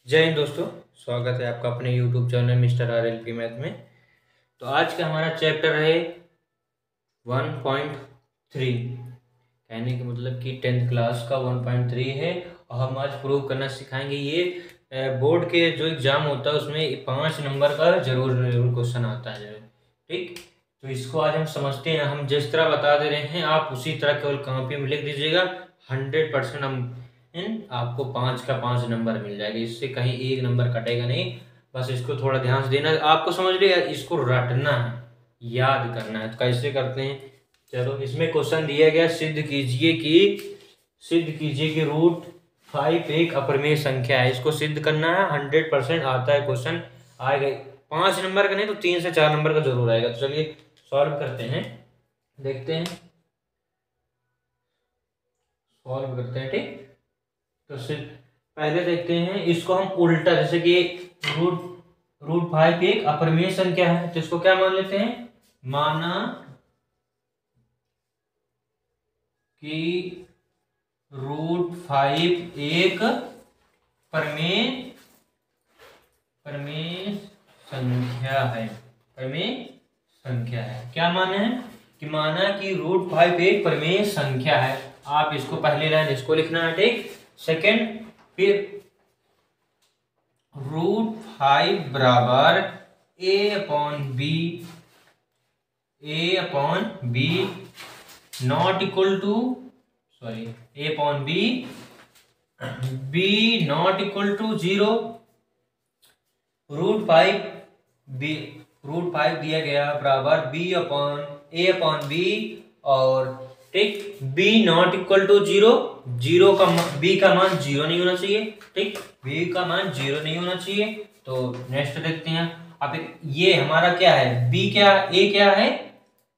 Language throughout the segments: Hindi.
जय हिंद दोस्तों। स्वागत है आपका अपने YouTube channel mister RLP math में। तो आज का हमारा चैप्टर है 1.3। कहने का मतलब कि 10th क्लास का 1.3 है और हम आज प्रूव करना सिखाएंगे। ये बोर्ड के जो एग्ज़ाम होता है उसमें 5 नंबर का जरूर क्वेश्चन आता है। ठीक, तो इसको आज हम समझते हैं। हम जिस तरह बता दे रहे हैं आप उसी तरह केवल कॉपी में लिख दीजिएगा। 100% हम आपको 5 का 5 नंबर मिल जाएगा। इससे कहीं एक नंबर कटेगा नहीं। बस इसको थोड़ा ध्यान से देना। आपको समझ लिया, इसको रटना है, याद करना है। तो कैसे करते हैं, चलो इसमें क्वेश्चन दिया गया, सिद्ध कीजिए कि रूट 5 एक अपरिमेय संख्या है। इसको सिद्ध करना है। 100% आता है क्वेश्चन, आएगा। 5 नंबर का नहीं तो 3 से 4 नंबर का जरूर आएगा। तो चलिए सॉल्व करते हैं, देखते हैं, सॉल्व करते हैं। ठीक, तो सिर्फ पहले देखते हैं इसको हम उल्टा, जैसे कि रूट रूट 5 एक अपरिमेय संख्या है तो इसको क्या मान लेते हैं, माना कि रूट 5 एक परिमेय संख्या है। परिमेय संख्या है, क्या माने है कि माना कि रूट 5 एक परिमेय संख्या है। आप इसको पहली लाइन इसको लिखना है। ठीक, सेकेंड, फिर रूट 5 बराबर a/b not equal to b not equal to 0। Root 5 दिया गया बराबर a/b और ठीक, b not equal to 0। b का मान 0 नहीं होना चाहिए। ठीक, b का मान 0 नहीं होना चाहिए। तो नेक्स्ट देखते हैं। अब ये हमारा क्या है, b क्या, a क्या है,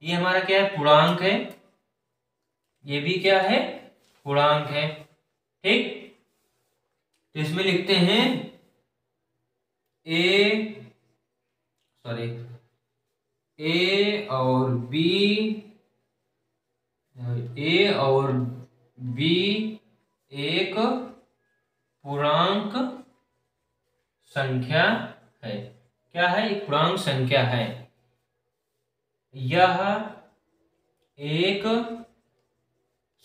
ये हमारा क्या है, पूर्णांक है। ये भी क्या है, पूर्णांक है। ठीक, तो इसमें लिखते हैं a और b एक पूर्णांक संख्या है। क्या है, एक पूर्णांक संख्या है। यह एक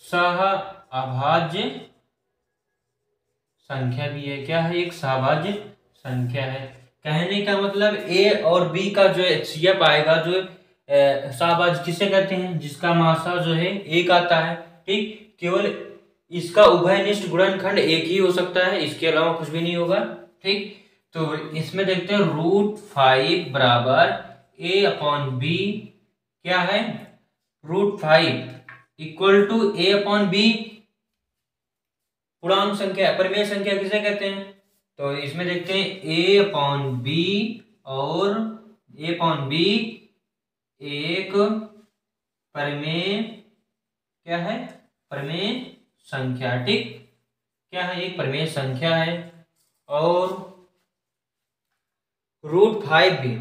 सहअभाज्य संख्या भी है। क्या है, एक सहअभाज्य संख्या है। कहने का मतलब a और b का जो HCF आएगा, जो सहअभाज्य किसे कहते हैं, जिसका मासा जो है एक आता है। ठीक, केवल इसका उभयनिष्ठ गुणनखंड एक ही हो सकता है, इसके अलावा कुछ भी नहीं होगा। ठीक, तो इसमें देखते हैं रूट 5 बराबर a/b क्या है, रूट 5 इक्वल टू a/b पूर्णांक संख्या, परिमेय संख्या किसे कहते हैं। तो इसमें देखते हैं a/b और a/b एक परिमेय, क्या है, परिमेय संख्या। ठीक, क्या है, एक परिमेय संख्या है। और रूट 5 भी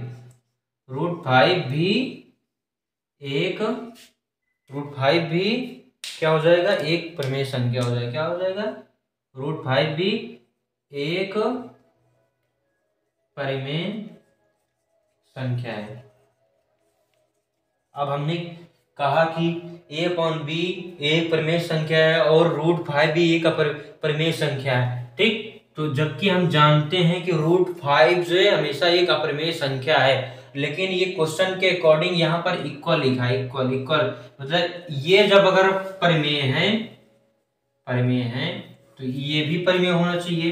एक, रूट 5 भी क्या हो जाएगा, एक परिमेय संख्या हो जाएगा। क्या हो जाएगा, रूट 5 भी एक परिमेय संख्या है। अब हमने कहा कि a/b एक परिमेय संख्या है और रूट 5 भी एक परिमेय संख्या है। ठीक, तो जबकि हम जानते हैं कि रूट 5 जो है हमेशा एक अपरिमेय संख्या है, लेकिन ये क्वेश्चन के अकॉर्डिंग यहाँ पर इक्वल लिखा है। इक्वल मतलब ये जब अगर परिमेय है तो ये भी परिमेय होना चाहिए,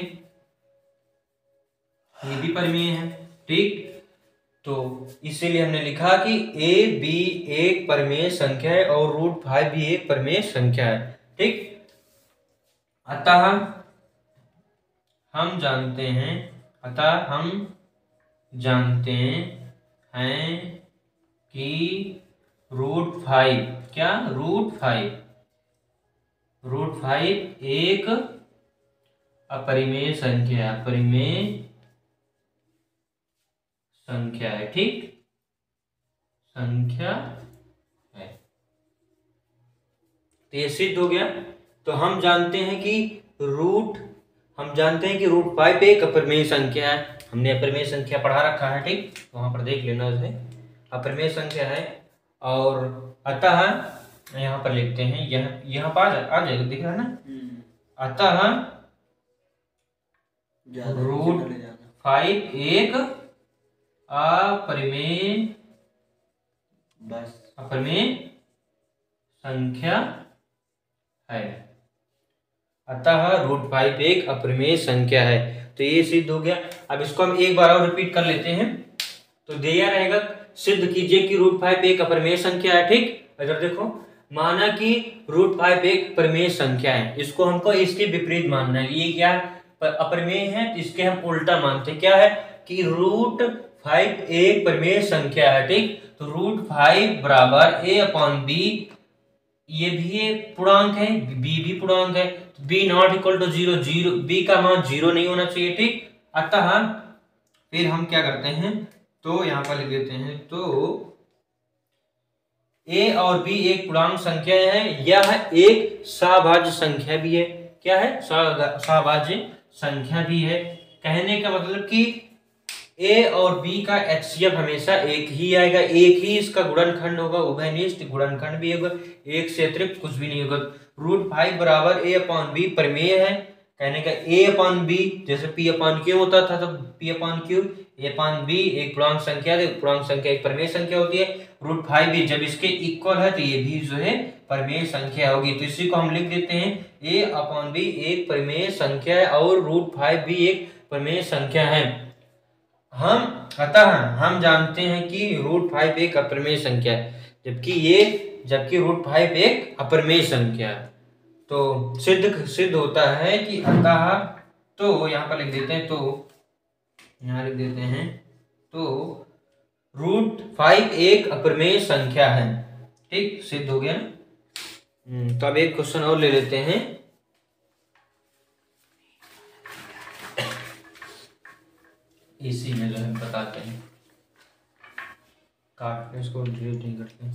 ये भी परिमेय है। ठीक, तो इसीलिए हमने लिखा कि a b एक परिमेय संख्या है और रूट 5 भी एक परिमेय संख्या है। ठीक, अतः हम जानते हैं कि रूट 5 क्या, रूट 5 एक अपरिमेय संख्या है। ठीक, संख्या है। तो ये सिद्ध हो गया। तो हम जानते हैं कि जानते हैं कि रूट 5 एक अपरिमेय संख्या है, हमने अपरिमेय संख्या पढ़ा रखा है, ठीक, तो वहां पर देख लेना उसे, अपरिमेय संख्या है। और अतः यहाँ पर लिखते हैं, यहाँ पर आ जाएगा, दिख रहा है ना, अतः रूट 5 एक अपरिमेय संख्या है। अतः रूट 5 एक अपरिमेय संख्या है, तो ये सिद्ध हो गया। अब इसको हम एक बार और रिपीट कर लेते हैं, तो दिया रहेगा सिद्ध कीजिए कि रूट 5 एक अपरिमेय संख्या है, ठीक। इधर देखो, माना कि रूट 5 एक परिमेय संख्या है, इसको हमको इसके विपरीत मानना है। ये क्या अपरिमेय है, तो इसके हम उल्टा मानते हैं। क्या है कि रूट 5 एक परिमेय संख्या है, ठीक, तो रूट 5 बराबर a अपॉन बी, ये भी एक पूर्णांक है, b भी पूर्णांक है, तो b not equal to 0, b का मान 0 नहीं होना चाहिए, ठीक। अतः फिर हम क्या करते हैं, तो यहां पर लिख देते हैं, तो a और b एक पूर्णांक संख्या है, यह एक सभाज्य संख्या भी है। क्या है, सभाज्य संख्या भी है। कहने का मतलब कि a और b का HCF हमेशा एक ही आएगा, एक ही इसका गुणनखंड होगा, उभयनिष्ठ गुणनखंड भी होगा, एक से अतिरिक्त कुछ भी नहीं होगा। रूट 5 बराबर a अपॉन बी परिमेय है। कहने का a अपॉन बी, जैसे p अपॉन q होता था, तो p upon q, a upon b एक पूर्णांक संख्या है, पूर्णांक संख्या एक परिमेय संख्या होती है। रूट 5 भी जब इसके इक्वल है, तो ये भी जो है परिमेय संख्या होगी, तो इसी को हम लिख देते हैं a अपॉन b एक परिमेय संख्या है, और रूट 5 भी एक परिमेय संख्या है। अतः हम जानते हैं कि रूट 5 एक अपरिमेय संख्या है, जबकि रूट 5 एक अपरिमेय संख्या है। तो सिद्ध होता है कि अतः, तो यहां पर लिख देते हैं, तो यहां लिख देते हैं, तो रूट 5 एक अपरिमेय संख्या है, ठीक, सिद्ध हो गया ना। तो अब एक क्वेश्चन और ले लेते हैं। इसी में जो है बताते हैं, काटने इसको डिलीट नहीं करते।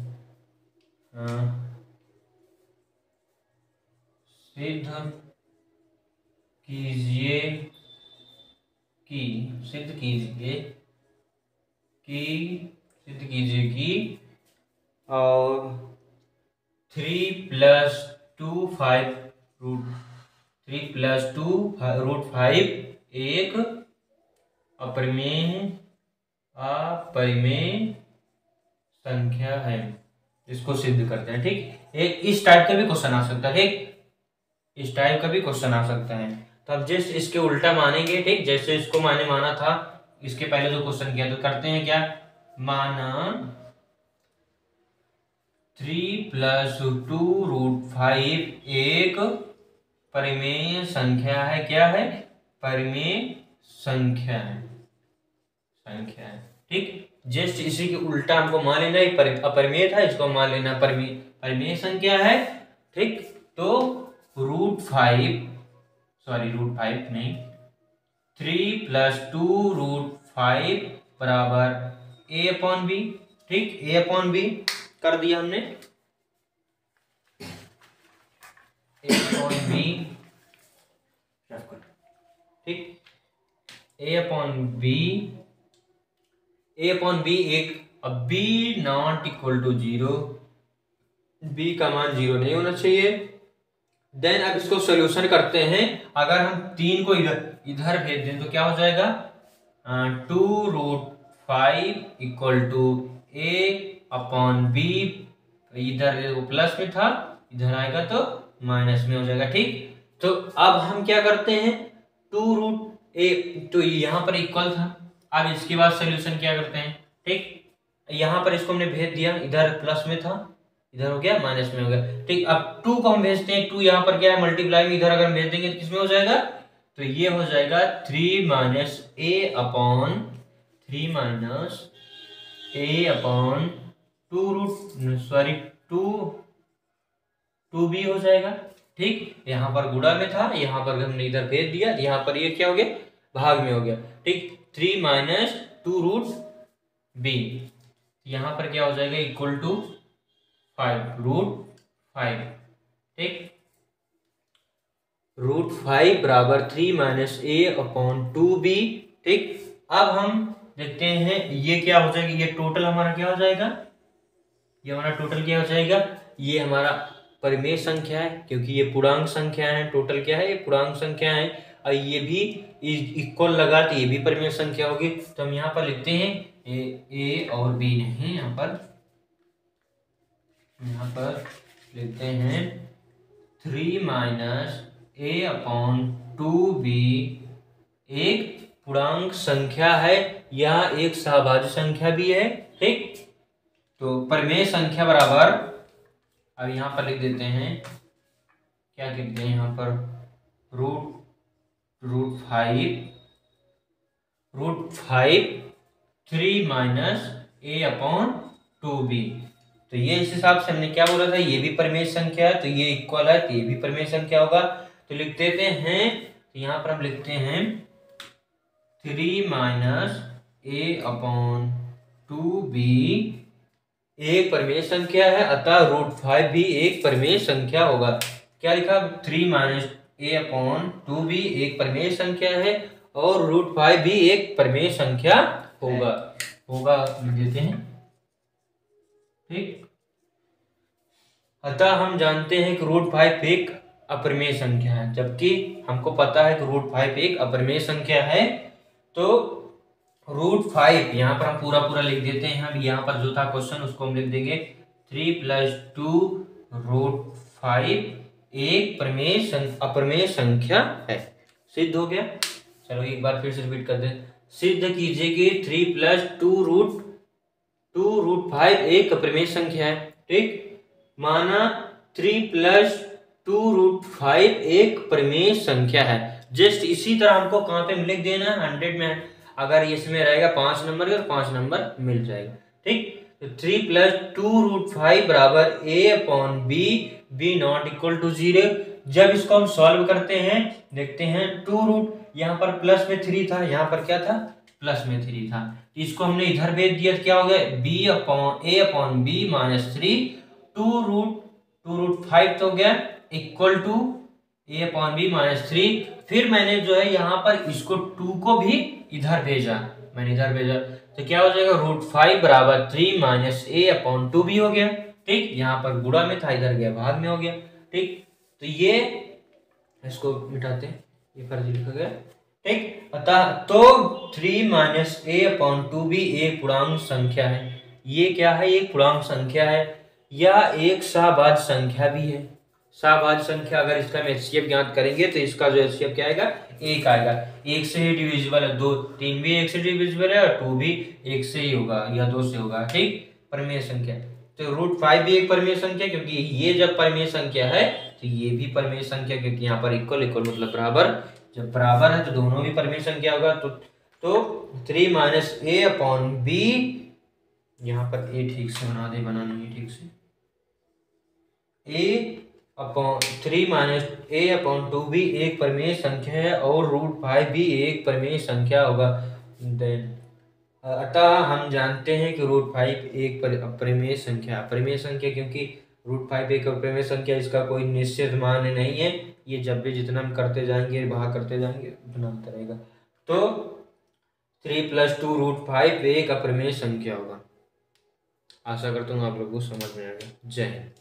सिद्ध कीजिए कि और 3 + 2 5 रूट 5 एक अपरिमेय संख्या है। इसको सिद्ध करते हैं, ठीक। एक इस टाइप का भी क्वेश्चन आ सकता है, ठीक, इस टाइप का भी क्वेश्चन आ सकता है। तो अब जस्ट इसके उल्टा मानेंगे, ठीक, जैसे इसको माना था, इसके पहले जो क्वेश्चन किया, तो करते हैं क्या, माना 3 + 2 रूट 5 एक परिमेय संख्या है। क्या है, परिमेय संख्या है, ठीक। जस्ट इसी के उल्टा हमको मान लेना, अपरिमेय था, इसको मान लेना परिमेय संख्या है, ठीक। तो रूट 5 नहीं, 3 + 2 रूट 5 बराबर a अपॉन बी, ठीक, a अपॉन बी कर दिया हमने, a अपॉन बी, ठीक, a अपॉन बी एक, अब b not equal to 0, b का मान 0 नहीं होना चाहिए। देन अब इसको सॉल्यूशन करते हैं। अगर हम 3 को इधर भेज दें तो क्या हो जाएगा, 2 root 5 equal to a upon B, इधर वो प्लस में था, इधर आएगा तो माइनस में हो जाएगा, ठीक। तो अब हम क्या करते हैं, 2 रूट a, तो यहाँ पर इक्वल था, अब इसके बाद सॉल्यूशन क्या करते हैं, ठीक। यहाँ पर इसको हमने भेज दिया, इधर प्लस में था, इधर हो गया माइनस में हो गया, ठीक। अब 2 को हम भेजते हैं, 2 यहाँ पर क्या है मल्टीप्लाई में, इधर अगर हम भेज देंगे तो किसमें हो जाएगा, तो ये हो जाएगा 3 - a अपॉन 2b हो जाएगा, ठीक। यहाँ पर गुणा में था, यहाँ पर हमने इधर भेज दिया, यहाँ पर ये क्या हो गया, भाग में हो गया, ठीक। 3 - 2 रूट b, यहाँ पर क्या हो जाएगा, इक्वल टू 5 रूट 5, ठीक। √5 बराबर 3 माइनस ए अपॉन 2b। ठीक, अब हम देखते हैं ये क्या हो जाएगा, ये टोटल हमारा क्या हो जाएगा, ये हमारा टोटल क्या हो जाएगा, ये हमारा परिमेय संख्या है क्योंकि ये पूर्णांक संख्या है। टोटल क्या है, ये पूर्णांक संख्या है और ये भी इक्वल लगा तो ये भी परिमेय संख्या होगी। तो हम यहाँ पर लिखते हैं ए और बी नहीं, यहाँ पर लिखते हैं 3 माइनस ए अपॉन 2b एक पूर्णांक संख्या है या एक सहभाज्य संख्या भी है। ठीक, तो परिमेय संख्या बराबर, अब यहाँ पर लिख देते हैं, क्या लिखते हैं यहाँ पर, √5 3 माइनस ए अपॉन 2b। तो ये इस हिसाब से हमने क्या बोला था, ये भी परिमेय संख्या है तो ये इक्वल है तो ये भी परिमेय संख्या होगा। तो लिख देते हैं, तो यहाँ पर हम लिखते हैं 3 माइनस ए अपॉन 2b एक परिमेय संख्या है, अतः √5 भी एक परिमेय संख्या होगा। क्या लिखा, 3 माइनस ए अपॉन 2b एक परिमेय संख्या है और √5 भी एक परिमेय संख्या होगा लिख देते हैं। ठीक, अतः हम जानते हैं कि √5 एक अपरिमेय संख्या है, जबकि हमको पता है कि √5 एक अपरिमेय संख्या है। तो √5 यहाँ पर हम पूरा लिख देते हैं। हम यहाँ पर जो था क्वेश्चन उसको हम लिख देंगे 3 + 2 √5 एक अपरिमेय संख्या है। सिद्ध हो गया। चलो एक बार फिर से रिपीट कर दें, सिद्ध कीजिए कि 3 + 2 √5 एक अपरिमेय संख्या है। ठीक, माना 3 + 2 √5 एक परिमेय संख्या है। जस्ट इसी तरह हमको कहाँ पे लिख देना है, 100 में। अगर इसमें रहेगा 5 नंबर का तो 5 नंबर मिल जाएगा। ठीक, तो 3 + 2 √5 बराबर a upon b not equal to 0। जब इसको हम सॉल्व करते हैं देखते हैं 2 यहाँ पर प्लस में 3 था, यहाँ पर क्या था, प्लस में 3 था। इसको हमने इधर भेज दिया तो क्या हो गया, a अपॉन b माइनस 3 2√5 तो हो गया equal to a upon b minus 3। फिर मैंने जो है यहाँ पर इसको 2 को भी इधर भेजा, तो क्या हो जाएगा, √5 बराबर 3 माइनस a अपॉन 2b हो गया। ठीक, यहाँ पर गुणा में था, इधर गया भाग में हो गया। ठीक, तो ये इसको मिटाते हैं, ये फर्जी लिखा गया। ठीक, अतः तो 3 माइनस a अपॉन 2b एक पूर्णांक संख्या है। ये क्या है, एक पूर्णांक संख्या है या एक सहभाज्य संख्या भी है। सहभाज्य संख्या अगर इसका हम एचसीएफ ज्ञात करेंगे तो इसका जो एचसीएफ क्या आएगा, 1 आएगा। 1 से ही डिविजिबल है, 2 3 भी 1 से डिविजिबल है और 2 भी 1 से ही होगा या 2 से होगा। ठीक, परिमेय संख्या, तो √5 भी एक परिमेय संख्या, क्योंकि ये जब परिमेय संख्या है तो ये भी परिमेय संख्या, क्योंकि यहाँ पर इक्वल मतलब बराबर, जब बराबर है तो दोनों भी परिमेय संख्या होगा। तो 3 माइनस a अपॉन b, यहाँ पर a ठीक से बना नहीं है ठीक से, a upon 3 minus a upon 2b एक परिमेय संख्या है और √5 भी एक परिमेय संख्या होगा। देन अतः हम जानते हैं कि √5 एक अपरिमेय संख्या, क्योंकि √5 एक अपरिमेय संख्या, इसका कोई निश्चित मान नहीं है। ये जब भी जितना हम करते जाएंगे भाग करते जाएंगे उतना आता रहेगा। तो 3 + 2 √5 एक अपरिमेय संख्या होगा। आशा करता हूँ आप लोगों को समझ में आ गया। जय हिंद।